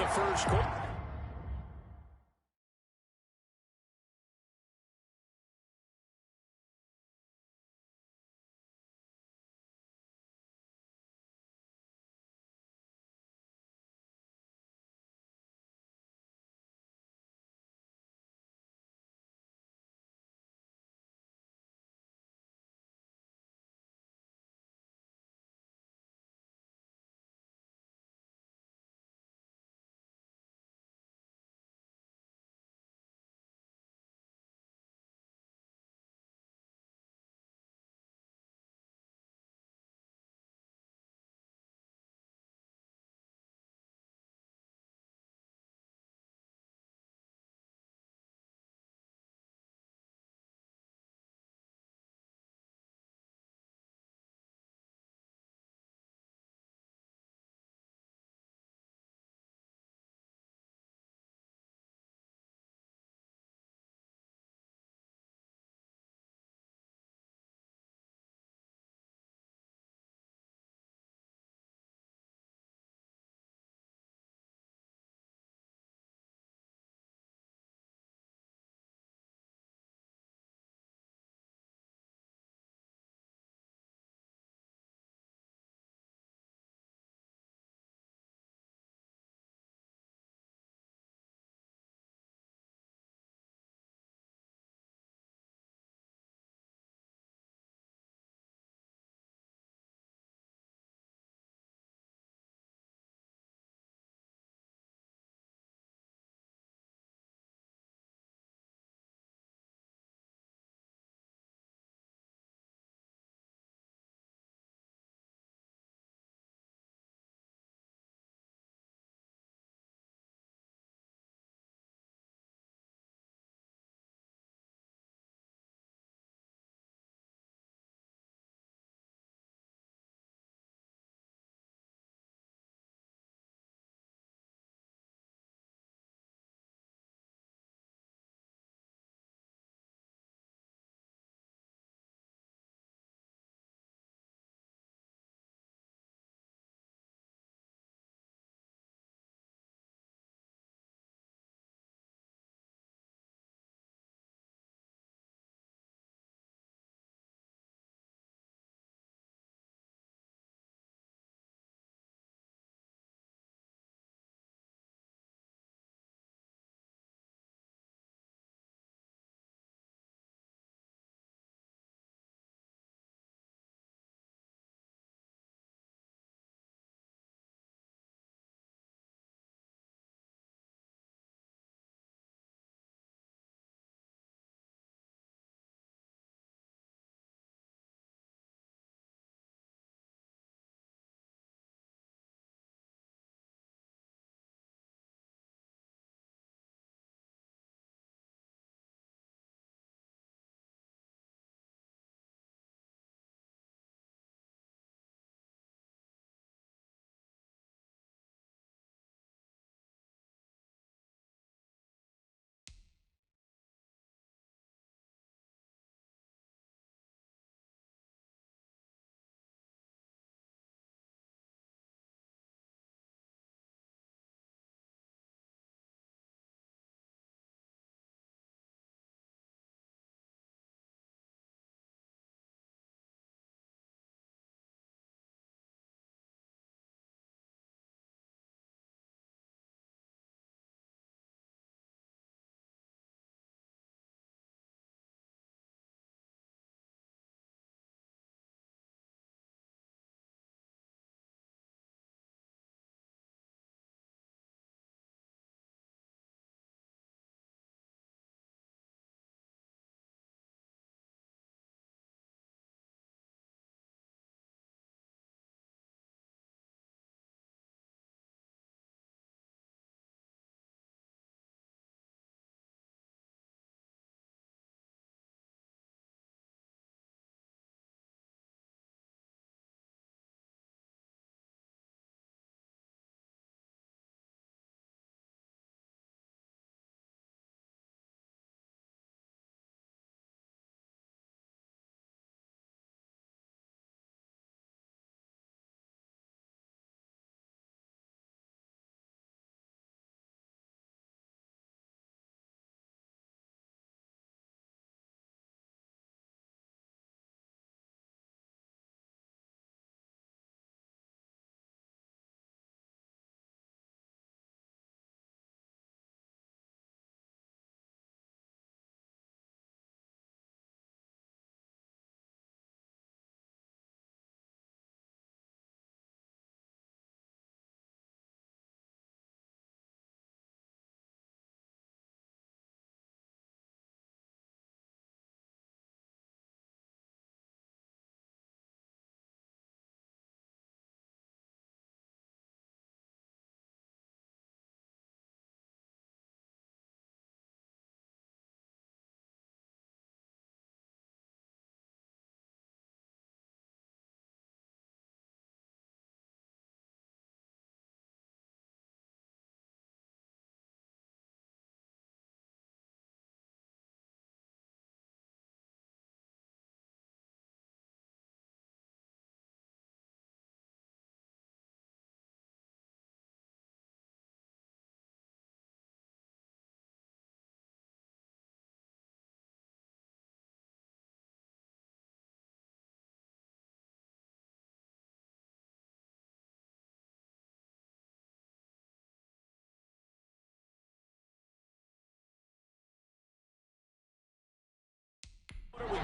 the first quarter.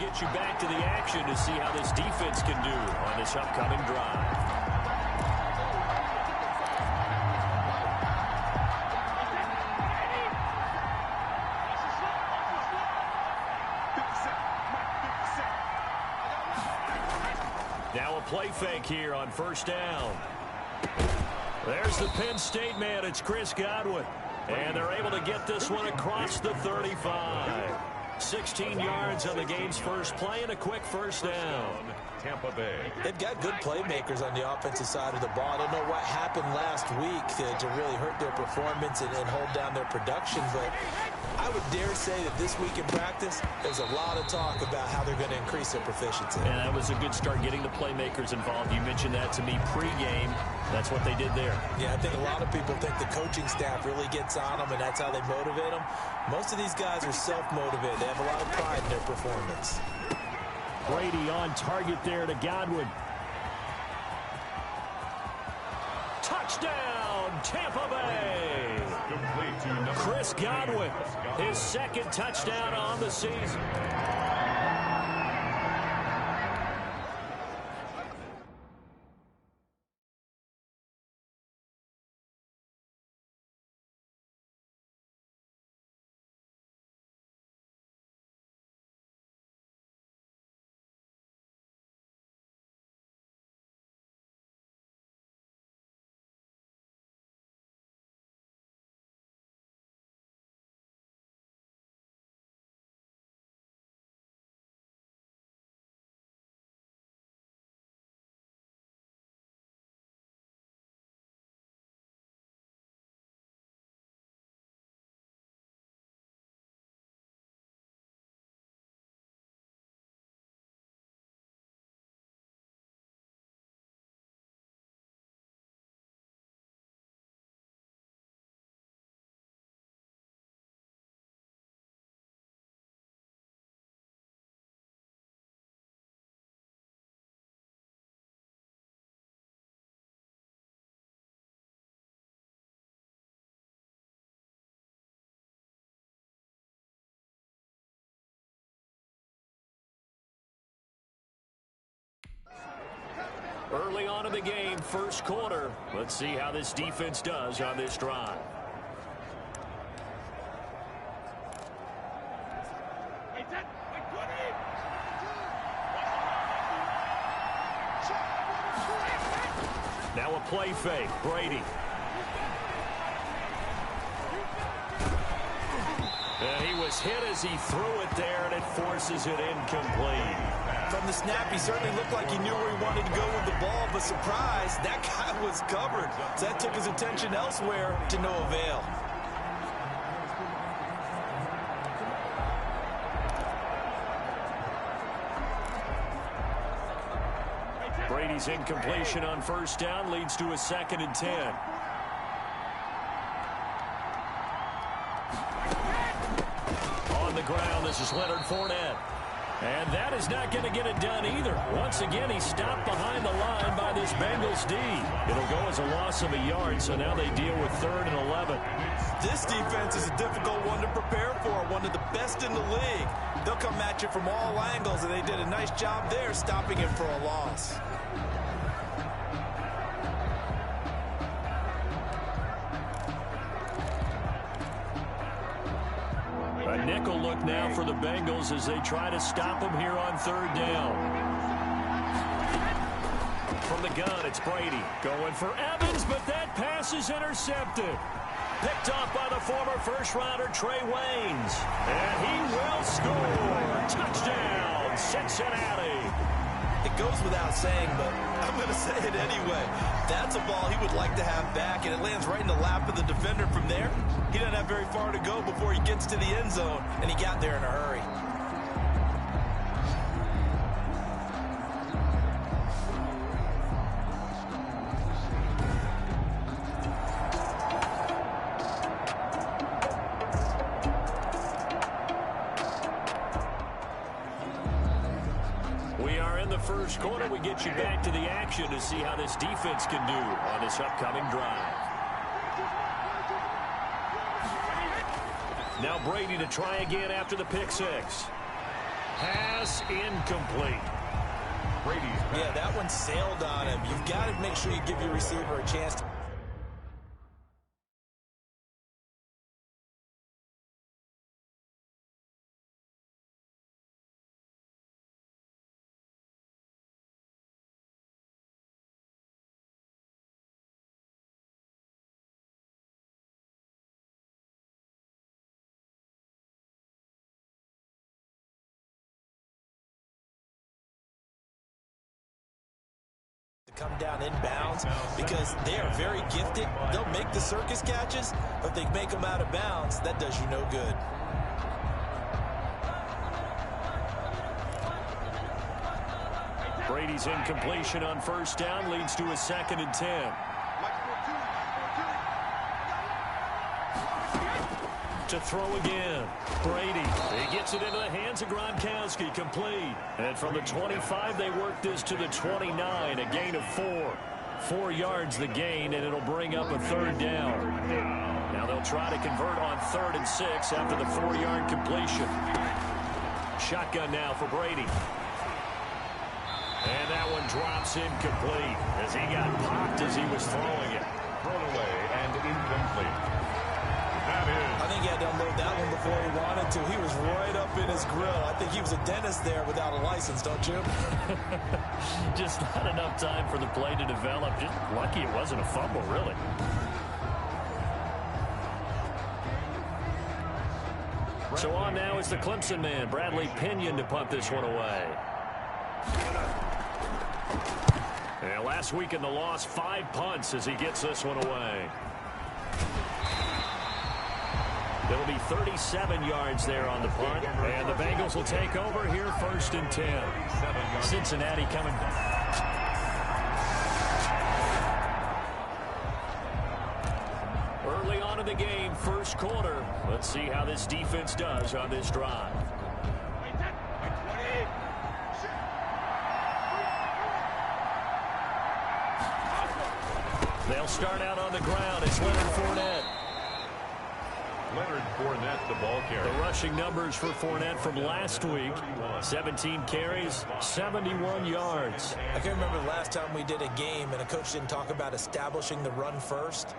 get you back to the action to see how this defense can do on this upcoming drive. Now a play fake here on first down. There's the Penn State man. It's Chris Godwin. And they're able to get this one across the 35. 16 yards on the game's first play and a quick first down. Tampa Bay. They've got good playmakers on the offensive side of the ball. I don't know what happened last week to really hurt their performance and hold down their production, but I would dare say that this week in practice, there's a lot of talk about how they're going to increase their proficiency. And that was a good start getting the playmakers involved. You mentioned that to me pregame. That's what they did there. Yeah, I think a lot of people think the coaching staff really gets on them, and that's how they motivate them. Most of these guys are self-motivated. They have a lot of pride in their performance. Brady on target there to Godwin. Touchdown, Tampa Bay. Chris Godwin, his second touchdown on the season. Early on in the game, first quarter. Let's see how this defense does on this drive. Now a play fake. Brady. And he was hit as he threw it there, and it forces it incomplete. From the snap, he certainly looked like he knew where he wanted to go with the ball, but surprise, that guy was covered. So that took his attention elsewhere to no avail. Brady's incompletion on first down leads to a 2nd and 10. On the ground, this is Leonard Fournette. And that is not going to get it done either. Once again, he's stopped behind the line by this Bengals D. It'll go as a loss of a yard, so now they deal with 3rd and 11. This defense is a difficult one to prepare for, one of the best in the league. They'll come at you from all angles, and they did a nice job there stopping him for a loss. A nickel look now for the Bengals as they try to stop him here on 3rd down. From the gun, it's Brady going for Evans, but that pass is intercepted. Picked off by the former first-rounder Trey Waynes. And he will score. Touchdown, Cincinnati. It goes without saying, but I'm going to say it anyway. That's a ball he would like to have back, and it lands right in the lap of the defender from there. He doesn't have very far to go before he gets to the end zone, and he got there in a hurry. We are in the first quarter. We get you back to the action to see how this defense can do on this upcoming drive. Now Brady to try again after the pick six. Pass incomplete. Yeah, that one sailed on him. You've got to make sure you give your receiver a chance to come down inbounds because they are very gifted. They'll make the circus catches, but they make them out of bounds. That does you no good. Brady's incompletion on first down leads to a 2nd and 10. To throw again. Brady. He gets it into the hands of Gronkowski. Complete. And from the 25, they work this to the 29. A gain of 4. 4 yards the gain, and it'll bring up a 3rd down. Now they'll try to convert on 3rd and 6 after the 4-yard completion. Shotgun now for Brady. And that one drops incomplete as he got popped as he was throwing it. Thrown away and incomplete. I think he had to unload that one before he wanted to. He was right up in his grill. I think he was a dentist there without a license, don't you? Just not enough time for the play to develop. Just lucky it wasn't a fumble, really. So on now is the Clemson man, Bradley Pinion, to punt this one away. And last week in the loss, 5 punts as he gets this one away. It'll be 37 yards there on the punt. And the Bengals will take over here 1st and 10. Cincinnati coming back. Early on in the game, 1st quarter. Let's see how this defense does on this drive. They'll start out on the ground. It's Leonard Fournette. Leonard Fournette, the ball carrier. The rushing numbers for Fournette from last week. 17 carries, 71 yards. I can remember the last time we did a game and a coach didn't talk about establishing the run first.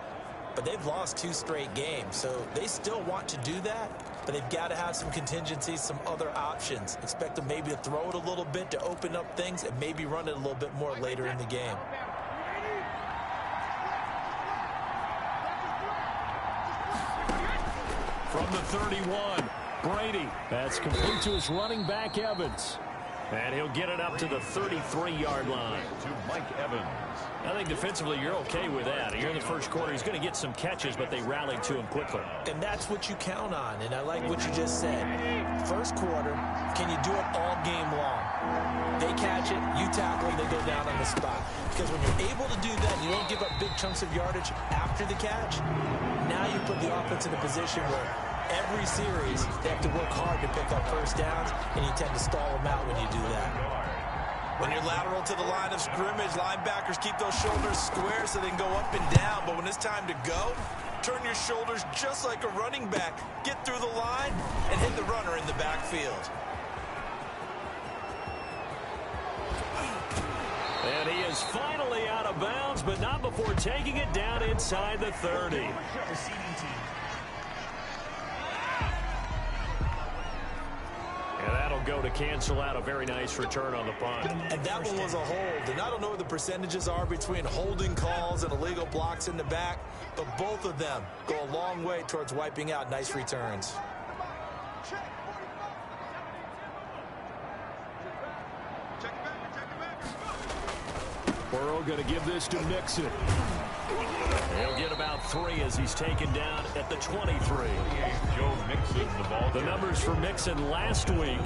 But they've lost 2 straight games, so they still want to do that. But they've got to have some contingencies, some other options. Expect them maybe to throw it a little bit to open up things and maybe run it a little bit more later in the game. From the 31, Brady. That's complete to his running back, Evans. And he'll get it up to the 33-yard line. To Mike Evans. I think defensively you're okay with that. Here in the 1st quarter, he's going to get some catches, but they rallied to him quickly. And that's what you count on, and I like what you just said. 1st quarter, can you do it all game long? They catch it, you tackle, they go down on the spot. Because when you're able to do that, you don't give up big chunks of yardage after the catch. Now you put the offense in a position where every series they have to work hard to pick up 1st downs, and you tend to stall them out when you do that. When you're lateral to the line of scrimmage, linebackers keep those shoulders square so they can go up and down. But when it's time to go, turn your shoulders just like a running back. Get through the line and hit the runner in the backfield. And he is finally out of bounds, but not before taking it down inside the 30. And that'll go to cancel out a very nice return on the punt. And that one was a hold. And I don't know what the percentages are between holding calls and illegal blocks in the back, but both of them go a long way towards wiping out nice returns. Burrow going to give this to Mixon. He'll get about 3 as he's taken down at the 23. Joe Mixon, the ball. The numbers for Mixon last week,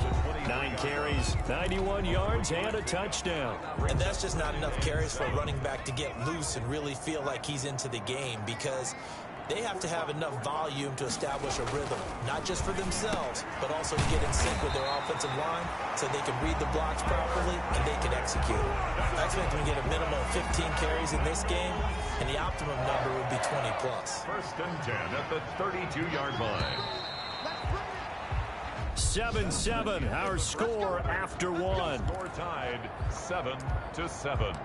9 carries, 91 yards, and a touchdown. And that's just not enough carries for a running back to get loose and really feel like he's into the game, because they have to have enough volume to establish a rhythm, not just for themselves, but also to get in sync with their offensive line so they can read the blocks properly and they can execute. I expect them to get a minimum of 15 carries in this game, and the optimum number would be 20 plus. 1st and 10 at the 32-yard line. 7-7, our score after one. Score tied 7-7.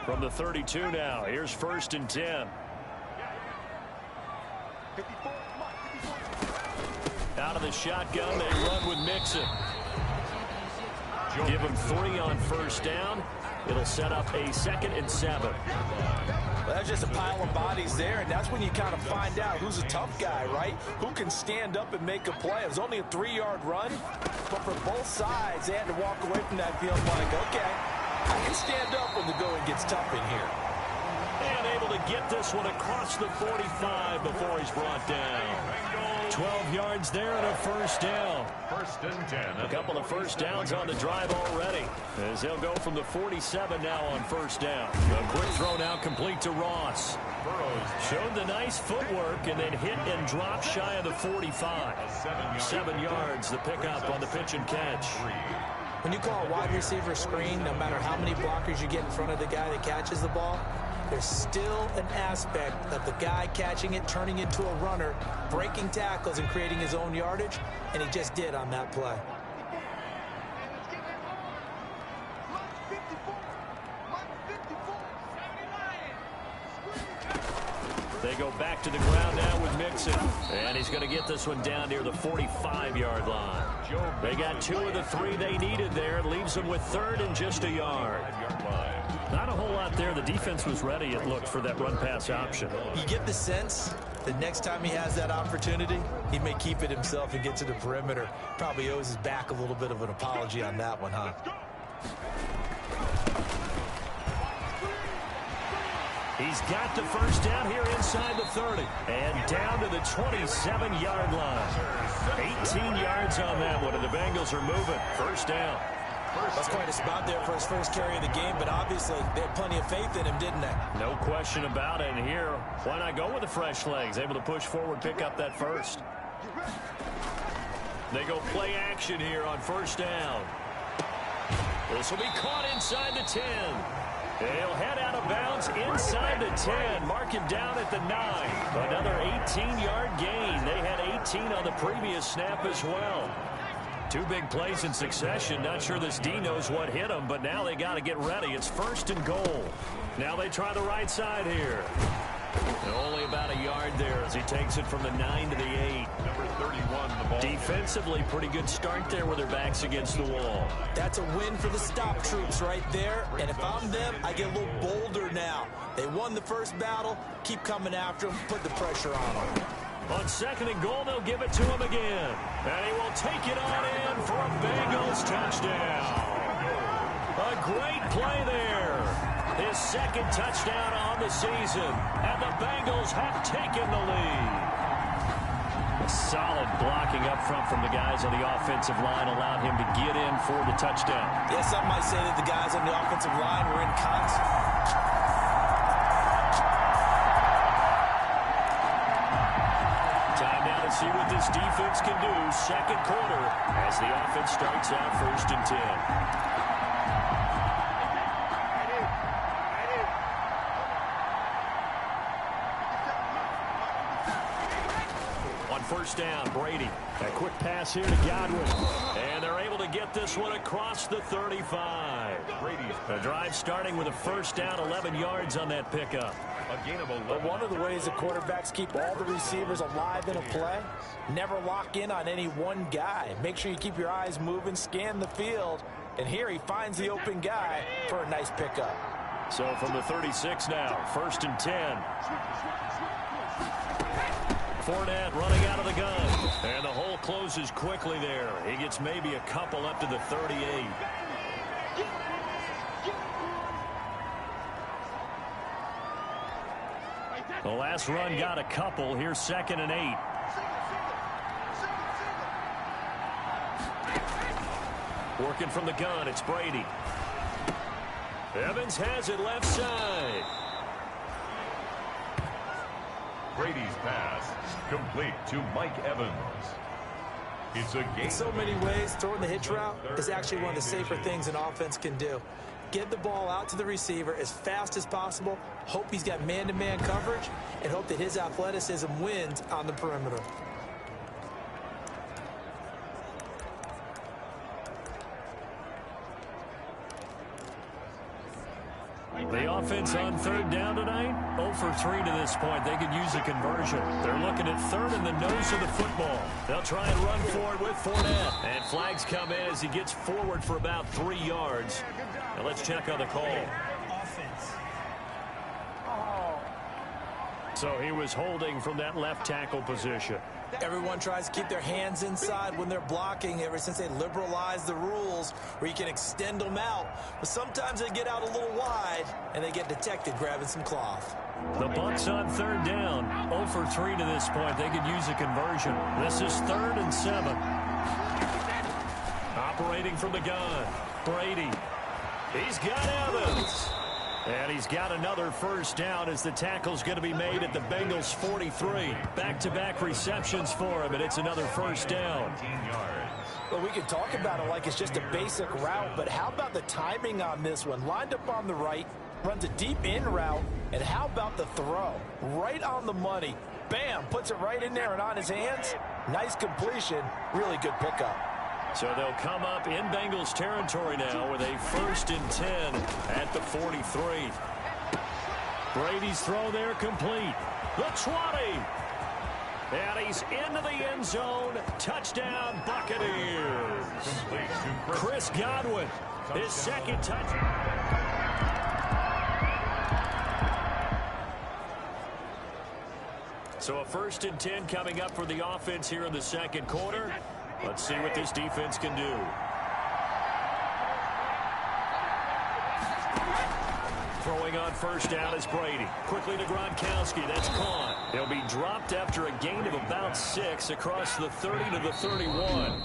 From the 32 now, here's 1st and 10. Out of the shotgun, they run with Mixon. Give him 3 on 1st down. It'll set up a 2nd and 7. Well, that's just a pile of bodies there, and that's when you kind of find out who's a tough guy, right? Who can stand up and make a play. It was only a 3-yard run, but for both sides, they had to walk away from that feeling like, okay, I can stand up when the going gets tough in here. And able to get this one across the 45 before he's brought down. 12 yards there and a 1st down. 1st and 10. A couple of 1st downs on the drive already, as they'll go from the 47 now on 1st down. A quick throw now complete to Ross. Showed the nice footwork and then hit and drop shy of the 45. 7 yards, the pickup on the pitch and catch. When you call a wide receiver screen, no matter how many blockers you get in front of the guy that catches the ball, there's still an aspect of the guy catching it, turning into a runner, breaking tackles and creating his own yardage, and he just did on that play. They go back to the ground now with Mixon. And he's going to get this one down near the 45-yard line. They got 2 of the 3 they needed there. It leaves them with 3rd and just a yard. Not a whole lot there. The defense was ready, it looked, for that run-pass option. You get the sense that next time he has that opportunity, he may keep it himself and get to the perimeter. Probably owes his back a little bit of an apology on that one, huh? He's got the 1st down here inside the 30. And down to the 27-yard line. 18 yards on that one, and the Bengals are moving. 1st down. That's quite a spot there for his first carry of the game, but obviously they had plenty of faith in him, didn't they? No question about it. And here, why not go with the fresh legs? Able to push forward, pick up that 1st. They go play action here on 1st down. This will be caught inside the 10. He'll head out of bounds inside the 10. Mark him down at the 9. Another 18-yard gain. They had 18 on the previous snap as well. 2 big plays in succession. Not sure this D knows what hit him, but now they got to get ready. It's 1st and goal. Now they try the right side here. And only about a yard there as he takes it from the 9 to the 8. Number 31, the ball. Defensively, pretty good start there with their backs against the wall. That's a win for the stop troops right there. And if I'm them, I get a little bolder now. They won the first battle. Keep coming after them. Put the pressure on them. On 2nd and goal, they'll give it to him again. And he will take it on in for a Bengals touchdown. A great play there. His 2nd touchdown on the season. And the Bengals have taken the lead. A solid blocking up front from the guys on the offensive line allowed him to get in for the touchdown. Yes, some might say that the guys on the offensive line were in concert. See what this defense can do. 2nd quarter as the offense starts out 1st and 10. On 1st down, Brady. A quick pass here to Godwin. And they're able to get this one across the 35. The drive starting with a 1st down, 11 yards on that pickup. But one of the ways the quarterbacks keep all the receivers alive in a play, never lock in on any one guy. Make sure you keep your eyes moving, scan the field, and here he finds the open guy for a nice pickup. So from the 36 now, 1st and 10. Fournette running out of the gun. And the hole closes quickly there. He gets maybe a couple up to the 38. The last run got a couple. Here's 2nd and 8. Working from the gun, it's Brady. Evans has it left side. Brady's pass complete to Mike Evans. It's a game. In so many ways, throwing the hitch route is actually one of the safer things an offense can do. Get the ball out to the receiver as fast as possible, hope he's got man-to-man coverage, and hope that his athleticism wins on the perimeter. offense on third down tonight? 0 for 3 to this point. They could use a conversion. They're looking at third in the nose of the football. They'll try and run for it with Fournette. And flags come in as he gets forward for about 3 yards. Now let's check on the call. So he was holding from that left tackle position. Everyone tries to keep their hands inside when they're blocking ever since they liberalized the rules where you can extend them out. But sometimes they get out a little wide and they get detected grabbing some cloth. The Bucs on third down. 0 for 3 to this point. They could use a conversion. This is 3rd and 7. Operating from the gun. Brady. He's got Evans. And he's got another first down as the tackle's going to be made at the Bengals 43. Back-to-back receptions for him, and it's another first down. Well, we can talk about it like it's just a basic route, but how about the timing on this one? Lined up on the right, runs a deep in route, and how about the throw? Right on the money. Bam, puts it right in there and on his hands. Nice completion, really good pickup. So they'll come up in Bengals territory now with a 1st and 10 at the 43. Brady's throw there complete. The 20. And he's into the end zone. Touchdown, Buccaneers. Chris Godwin, his second touchdown. So a 1st and 10 coming up for the offense here in the second quarter. Let's see what this defense can do. Throwing on first down is Brady. Quickly to Gronkowski. That's caught. He'll be dropped after a gain of about 6 across the 30 to the 31.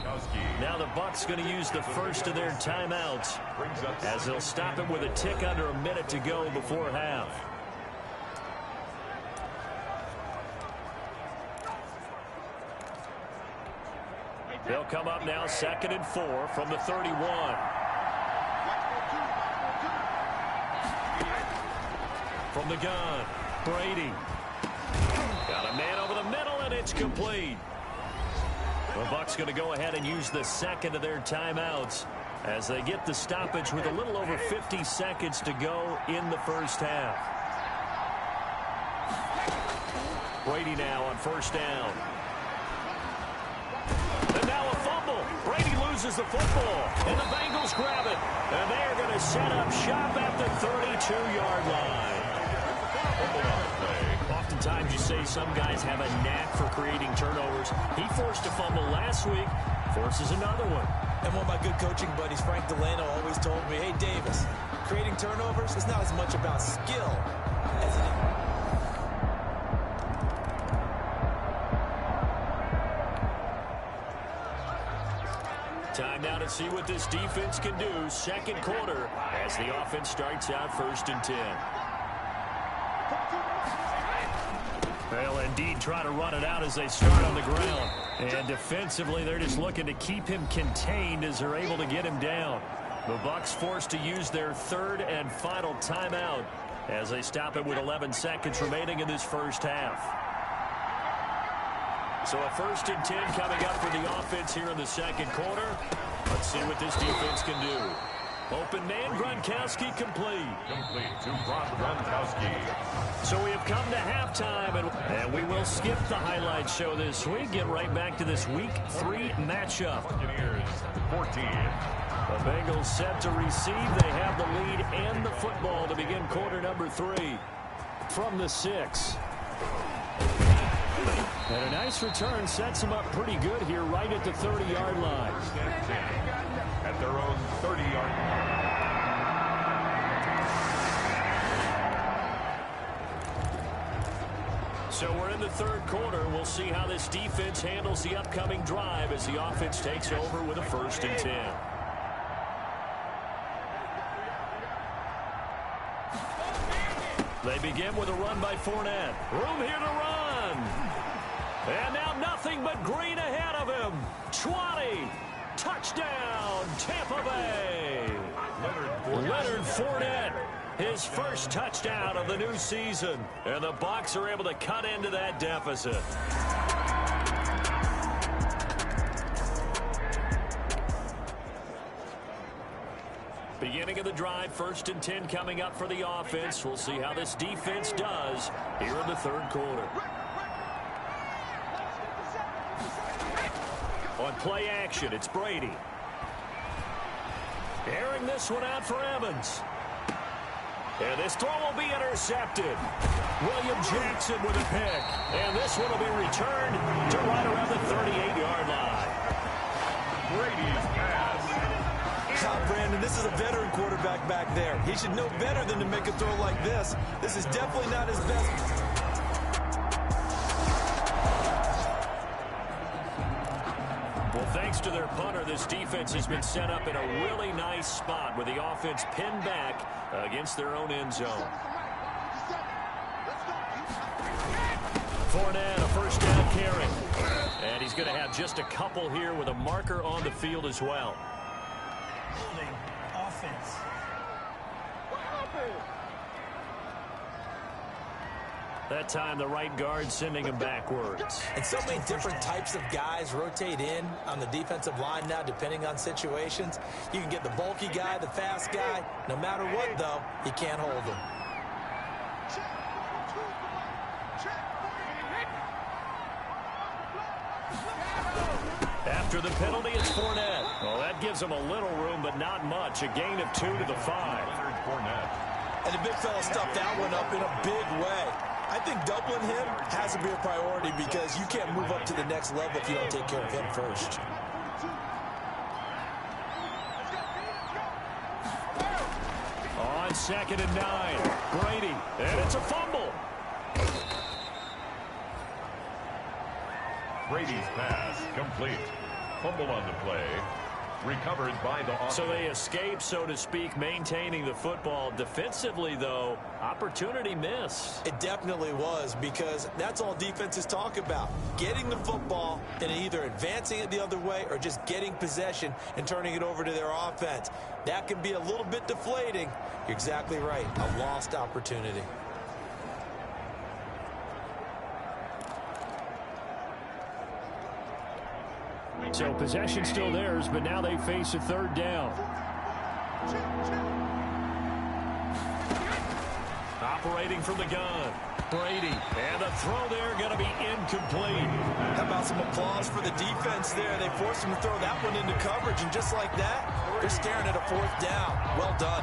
Now the Bucs going to use the first of their timeouts as they'll stop it with a tick under a minute to go before half. They'll come up now 2nd and 4 from the 31. From the gun, Brady. Got a man over the middle, and it's complete. The Bucs going to go ahead and use the second of their timeouts as they get the stoppage with a little over 50 seconds to go in the first half. Brady now on first down. And now a fumble. Brady loses the football, and the Bengals grab it. And they are going to set up shop at the 32-yard line. Oftentimes you say some guys have a knack for creating turnovers. He forced a fumble last week, forces another one. And one of my good coaching buddies, Frank Delano, always told me, hey, Davis, creating turnovers is not as much about skill as it is. Time now to see what this defense can do. Second quarter as the offense starts out 1st and 10. They'll indeed try to run it out as they start on the ground. And defensively, they're just looking to keep him contained as they're able to get him down. The Bucs forced to use their 3rd and final timeout as they stop it with 11 seconds remaining in this first half. So a 1st and 10 coming up for the offense here in the second quarter. Let's see what this defense can do. Open man, Gronkowski complete. Complete to Gronkowski. So we have come to halftime, and we will skip the highlight show this week. Get right back to this Week 3 matchup. Buccaneers 14. The Bengals set to receive. They have the lead and the football to begin quarter number 3 from the 6. And a nice return sets them up pretty good here right at the 30-yard line. At their own 30-yard line. So we're in the third quarter. We'll see how this defense handles the upcoming drive as the offense takes over with a 1st and 10. They begin with a run by Fournette. Room here to run. And now nothing but green ahead of him. 20. Touchdown, Tampa Bay. Leonard Fournette, his first touchdown of the new season. And the Bucs are able to cut into that deficit. Beginning of the drive, 1st and 10 coming up for the offense. We'll see how this defense does here in the 3rd quarter. On play action, it's Brady. Airing this one out for Evans. And this throw will be intercepted. William Jackson with a pick. And this one will be returned to right around the 38-yard line. Brady's pass. Brandon, this is a veteran quarterback back there. He should know better than to make a throw like this. This is definitely not his best. Well, thanks to their punter, this defense has been set up in a really nice spot with the offense pinned back against their own end zone. Fournette, a 1st down carry. And he's going to have just a couple here with a marker on the field as well. Holding offense. That time, the right guard sending him backwards. And so many different types of guys rotate in on the defensive line now, depending on situations. You can get the bulky guy, the fast guy. No matter what, though, you can't hold him. After the penalty, it's Fournette. Well, that gives him a little room, but not much. A gain of 2 to the 5. Fournette. And the big fella stuffed that one up in a big way. I think doubling him has to be a priority because you can't move up to the next level if you don't take care of him first. On 2nd and 9, Brady, and it's a fumble. Brady's pass complete. Fumble on the play. Recovered by the offense. So they escape, so to speak, maintaining the football. Defensively, though, opportunity missed. It definitely was, because that's all defenses talk about. Getting the football and either advancing it the other way or just getting possession and turning it over to their offense. That can be a little bit deflating. You're exactly right. A lost opportunity. So possession still theirs, but now they face a 3rd down. Operating from the gun, Brady. And the throw there going to be incomplete. How about some applause for the defense there? They forced him to throw that one into coverage, and just like that, they're staring at a 4th down. Well done.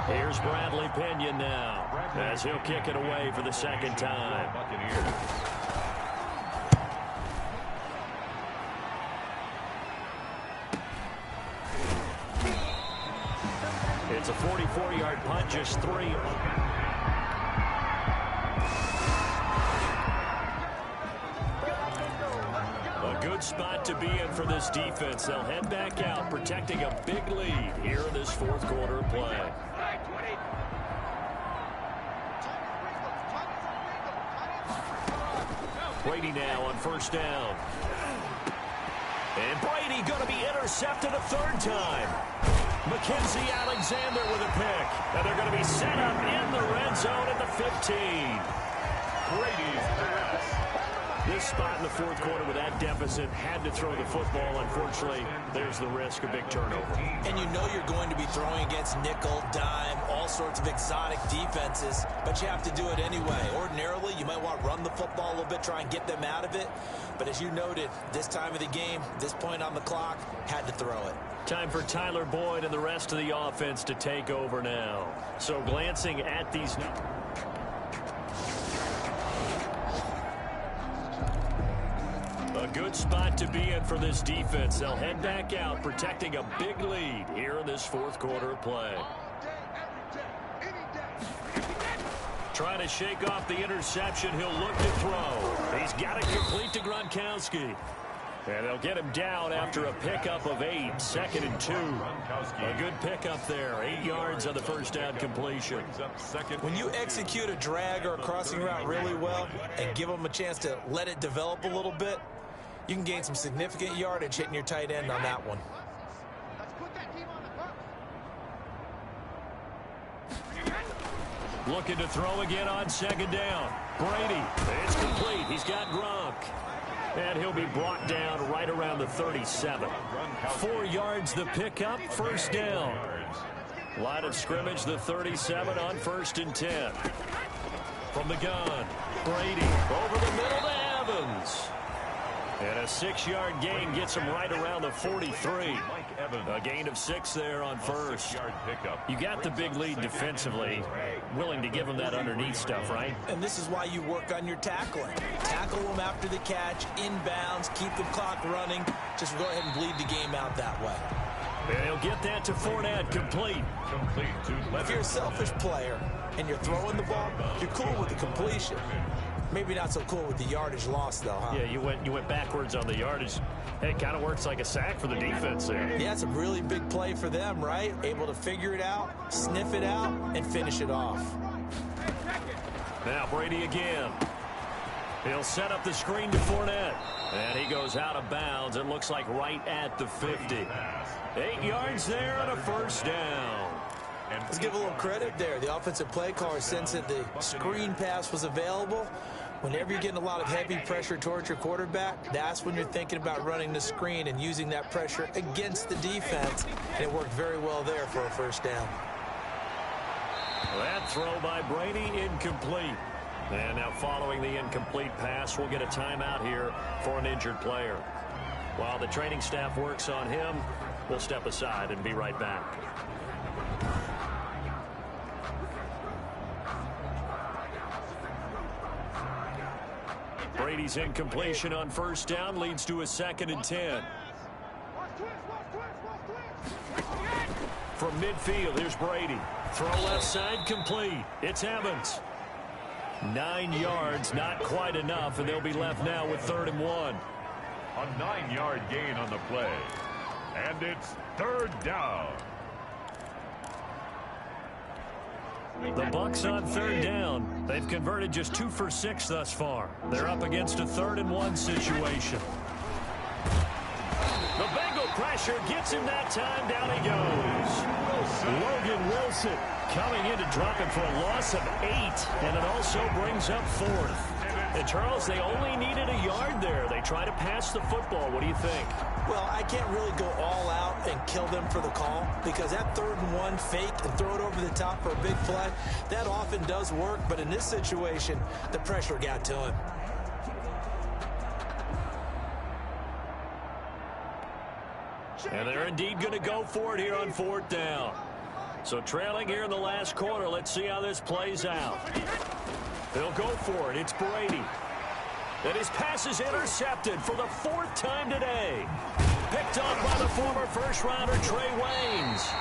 Here's Bradley Pinion now, as he'll kick it away for the 2nd time. It's a 44-yard punt, just 3. A good spot to be in for this defense. They'll head back out, protecting a big lead here in this 4th quarter of play. Brady now on 1st down. And Brady going to be intercepted a 3rd time. Mackenzie Alexander with a pick. And they're going to be set up in the red zone at the 15. Brady's pass. This spot in the 4th quarter with that deficit, had to throw the football. Unfortunately, there's the risk of big turnover. And you know you're going to be throwing against nickel, dime, all sorts of exotic defenses, but you have to do it anyway. Ordinarily, you might want to run the football a little bit, try and get them out of it. But as you noted, this time of the game, this point on the clock, had to throw it. Time for Tyler Boyd and the rest of the offense to take over now. So glancing at these... A good spot to be in for this defense. They'll head back out, protecting a big lead here in this 4th quarter of play. Trying to shake off the interception. He'll look to throw. He's got it complete to Gronkowski. And they'll get him down after a pickup of 8. 2nd and 2. A good pickup there. 8 yards on the 1st down completion. When you execute a drag or a crossing route really well and give them a chance to let it develop a little bit, you can gain some significant yardage hitting your tight end on that one. Looking to throw again on 2nd down. Brady. It's complete. He's got Gronk. And he'll be brought down right around the 37. 4 yards the pickup. 1st down. Line of scrimmage, the 37 on 1st and 10. From the gun, Brady over the middle to Evans. And a 6-yard gain gets him right around the 43. A gain of 6 there on first. You got the big lead defensively. Willing to give him that underneath stuff, right? And this is why you work on your tackling. Tackle them after the catch, inbounds, keep the clock running. Just go ahead and bleed the game out that way. And he'll get that to Fournette, complete. If you're a selfish player and you're throwing the ball, you're cool with the completion. Maybe not so cool with the yardage loss, though, huh? Yeah, you went backwards on the yardage. Hey, it kind of works like a sack for the defense there. Yeah, it's a really big play for them, right? Able to figure it out, sniff it out, and finish it off. Now Brady again. He'll set up the screen to Fournette. And he goes out of bounds. It looks like right at the 50. 8 yards there on a first down. Let's give a little credit there. The offensive play caller sensed that the screen pass was available. Whenever you're getting a lot of heavy pressure towards your quarterback, that's when you're thinking about running the screen and using that pressure against the defense. And it worked very well there for a first down. That throw by Brady incomplete. And now following the incomplete pass, we'll get a timeout here for an injured player. While the training staff works on him, we'll step aside and be right back. Brady's incompletion on first down leads to a 2nd and 10. From midfield, here's Brady. Throw left side, complete. It's Evans. 9 yards, not quite enough, and they'll be left now with 3rd and 1. A 9-yard gain on the play. And it's 3rd down. The Bucs on 3rd down. They've converted just 2 for 6 thus far. They're up against a 3rd and 1 situation. The Bengal pressure gets him that time. Down he goes. Logan Wilson coming in to drop him for a loss of 8. And it also brings up 4th. And Charles, they only needed a yard there. They try to pass the football. What do you think? Well, I can't really go all out and kill them for the call because that 3rd and 1 fake and throw it over the top for a big play, that often does work. But in this situation, the pressure got to him. And they're indeed going to go for it here on 4th down. So trailing here in the last quarter, let's see how this plays out. They'll go for it. It's Brady. And his pass is intercepted for the 4th time today. Picked off by the former first-rounder Trey Waynes.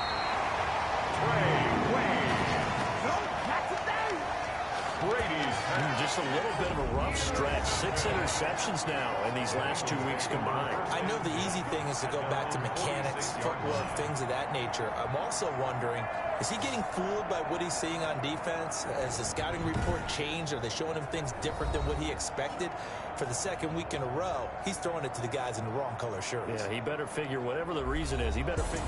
Brady's just a little bit of a rough stretch. 6 interceptions now in these last 2 weeks combined. I know the easy thing is to go back to mechanics, footwork, things of that nature. I'm also wondering, is he getting fooled by what he's seeing on defense? Has the scouting report changed? Are they showing him things different than what he expected? For the 2nd week in a row, he's throwing it to the guys in the wrong color shirts. Yeah, he better figure, whatever the reason is, he better figure.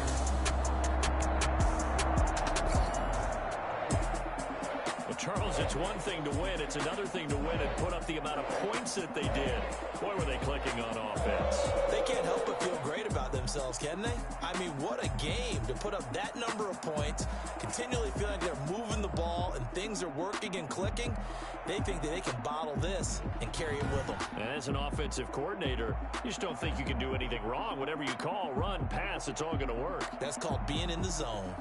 Charles, it's one thing to win. It's another thing to win and put up the amount of points that they did. Boy, were they clicking on offense. They can't help but feel great about themselves, can they? I mean, what a game to put up that number of points, continually feeling like they're moving the ball and things are working and clicking. They think that they can bottle this and carry it with them. And as an offensive coordinator, you just don't think you can do anything wrong. Whatever you call, run, pass, it's all going to work. That's called being in the zone.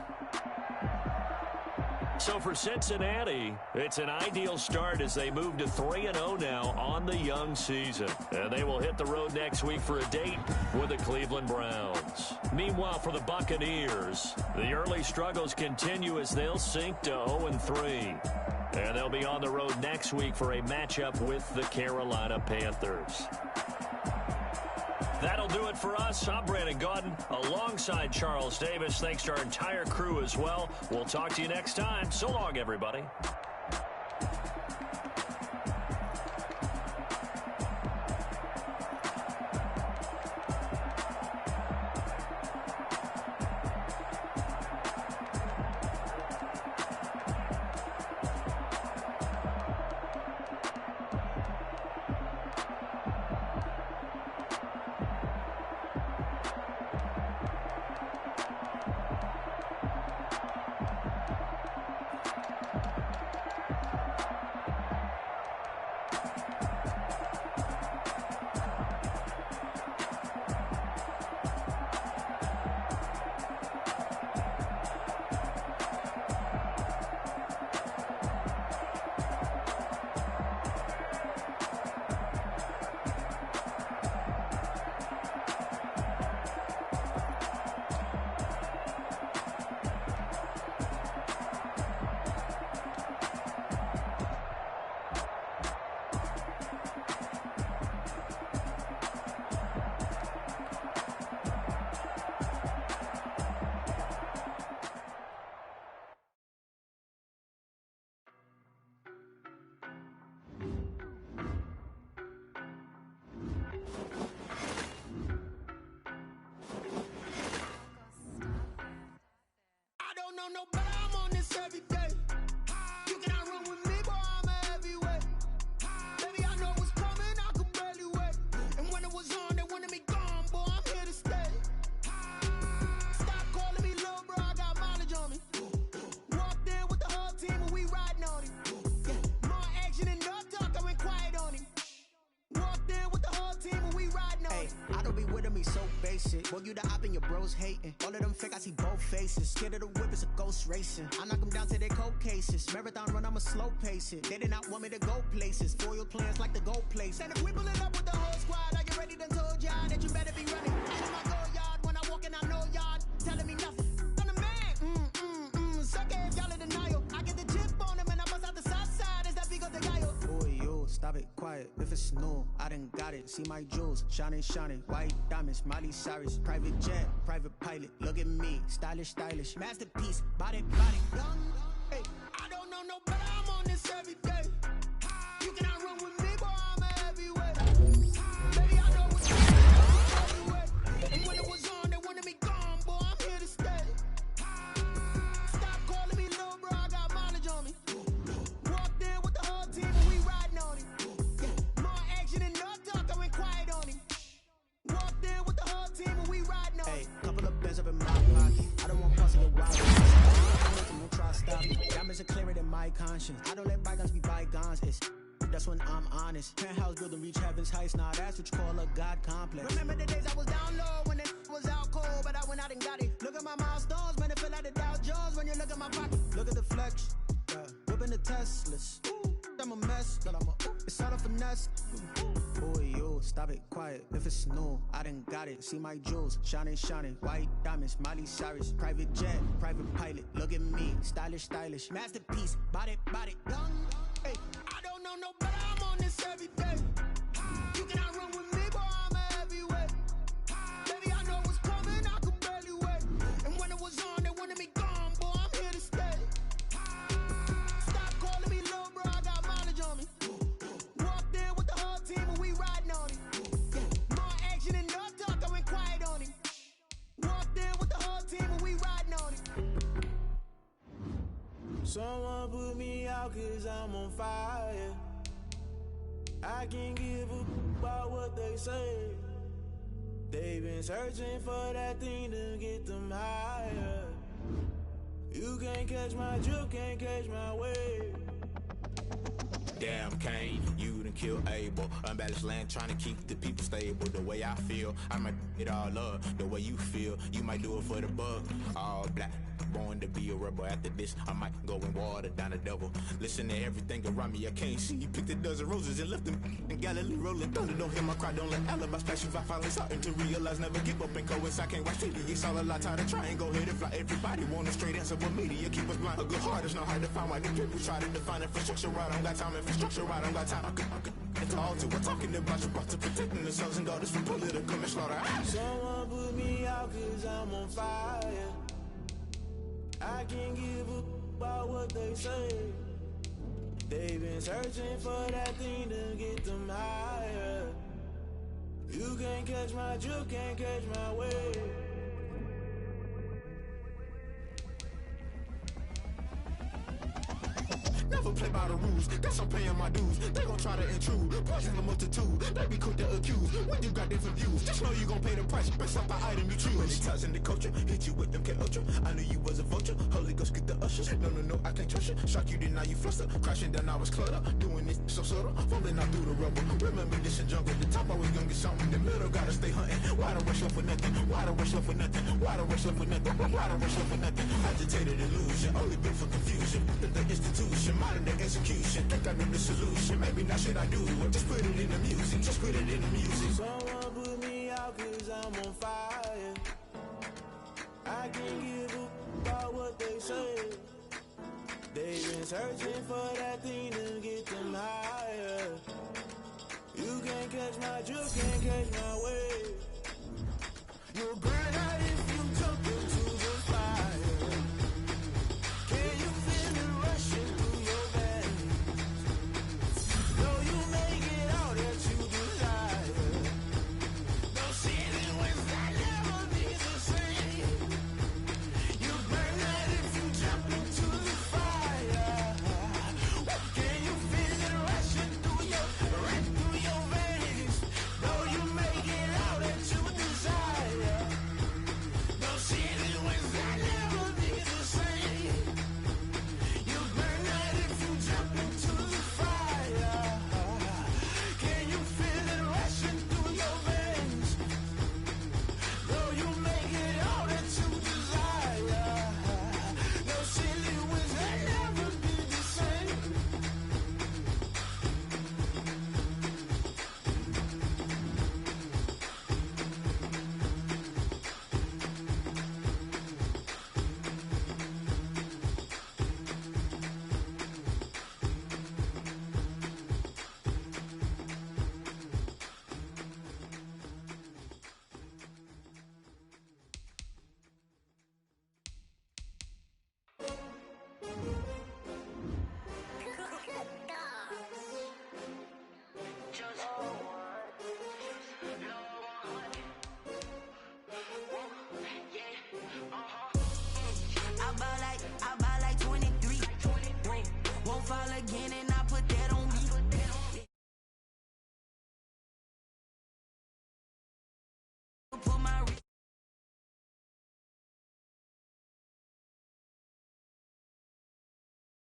So for Cincinnati, it's an ideal start as they move to 3-0 now on the young season. And they will hit the road next week for a date with the Cleveland Browns. Meanwhile, for the Buccaneers, the early struggles continue as they'll sink to 0-3. And they'll be on the road next week for a matchup with the Carolina Panthers. That'll do it for us. I'm Brandon Gaudin alongside Charles Davis. Thanks to our entire crew as well. We'll talk to you next time. So long, everybody. be with me so basic. Boy, you the op and your bros hating. All of them fake, I see both faces. Scared of the whip, it's a ghost racing. I knock them down to their cold cases. Marathon run, I'ma slow pace it. They did not want me to go places. Foil plans like the go place. And if we pull it up with the whole squad, are you ready? Done told y'all that you better be running. I'm in my go yard when I walk in, I know y'all telling me nothing. I'm the man. Suck it if y'all in denial. I get the chip on him and I bust out the south side. Is that Vigo de Gallo? Boy, yo, stop it, quiet. If it's new, I done got it. See my jewels, shining, shining. White diamonds, Miley Cyrus. Private jet, private pilot. Look at me, stylish, stylish. Masterpiece, body, body. Young, hey, I don't know no better. I'm on this every day. You cannot run with me, boy, I'm a heavyweight. Baby, I know what's heavyweight. And when it was on, they wanted me gone, boy, I'm here to stay. Stop calling me little bro, I got mileage on me. Walked in with the whole team and we riding on him. More action and no talk, I went quiet on him. Walked in with the whole team and we riding on him. Hey, couple of bands up in my pocket. I don't want pussy to wild. Don't try to stop me. Diamonds are clearer than my conscience. I don't let bygones be bygones. That's when I'm honest. Penthouse building reach heaven's heights. Nah, that's what you call a God complex. Remember the days I was down low when it was out cold, but I went out and got it. Look at my milestones, man, it feel like the Dow Jones when you look at my pocket. Look at the flex, whipping the Teslas. I'm a mess, but it's all a finesse. Boy, yo, stop it, quiet. If it's new, I done got it. See my jewels, shining, shining. White diamonds, Miley Cyrus. Private jet, private pilot. Look at me, stylish, stylish. Masterpiece, body, body. Young, hey, I don't know no better. I'm on this every day. You cannot run with me, boy, I'm a heavyweight. Baby, I know what's coming, I could barely wait. And when it was on, they wanted me gone, boy, I'm here to stay. Stop calling me little bro, I got mileage on me. Walked in with the whole team and we riding on him. More action and no talk, I went quiet on him. Walked in with the whole team and we riding on him. Someone put me out cause I'm on fire. I can't give a about what they say. They've been searching for that thing to get them higher. You can't catch my drift, can't catch my wave. Damn Kane, you done killed Abel. Unbalanced land trying to keep the people stable. The way I feel, I might it all up. The way you feel, you might do it for the buck. All black, born to be a rebel. After this, I might go and water down the devil. Listen to everything around me, I can't see. Picked a dozen roses and left them in Galilee rolling thunder. Don't hear my cry, don't let alibis pass you. I finally starting to realize, never give up and coincide. Can't watch TV, it's all a lot. Tired of trying, go ahead and fly. Everybody want a straight answer, but media keep us blind. A good heart is not hard to find. Why the people try to define infrastructure right? I don't got time, infrastructure right? I don't got time. It's all to we're talking about you, brought to protecting the sons and daughters from political and slaughter. Someone put me out cause I'm on fire. I can't give a about what they say. They've been searching for that thing to get them higher. You can't catch my drift, can't catch my wave. Never play by the rules, guess I'm paying my dues. They gon' try to intrude, poison the multitude. They be quick to accuse, when you got different views. Just know you gon' pay the price, based off the item you choose. Many times in the culture, hit you with them K-Ultra. I knew you was a vulture, Holy Ghost get the ushers. No, I can't trust you. Shock you, then now you fluster. Crashing down, I was cluttered. Doing this so subtle, fumbling out through the rubble. Remember this in jungle, the top always gonna get something. The middle gotta stay hunting. Why the rush up for nothing? Why the rush up for nothing? Why the rush up for nothing? Why the rush up for nothing? Agitated illusion, only built for confusion. The institution, modern day execution. Think I know the solution. Maybe not should I do it? Just put it in the music. Just put it in the music. Someone put me out cause I'm on fire. I can't give a about what they say. They've been searching for that thing to get them higher. You can't catch my drift, can't catch my wave. You'll burn out if you jump into the fire. Can you feel it rushing through your veins? Though you make it all that you desire. Those seasons when that never be the same. You burn out if you jump into the fire. Can you feel it rushing through your veins? Though you make it all that you desire. I ball like 23. Won't fall again and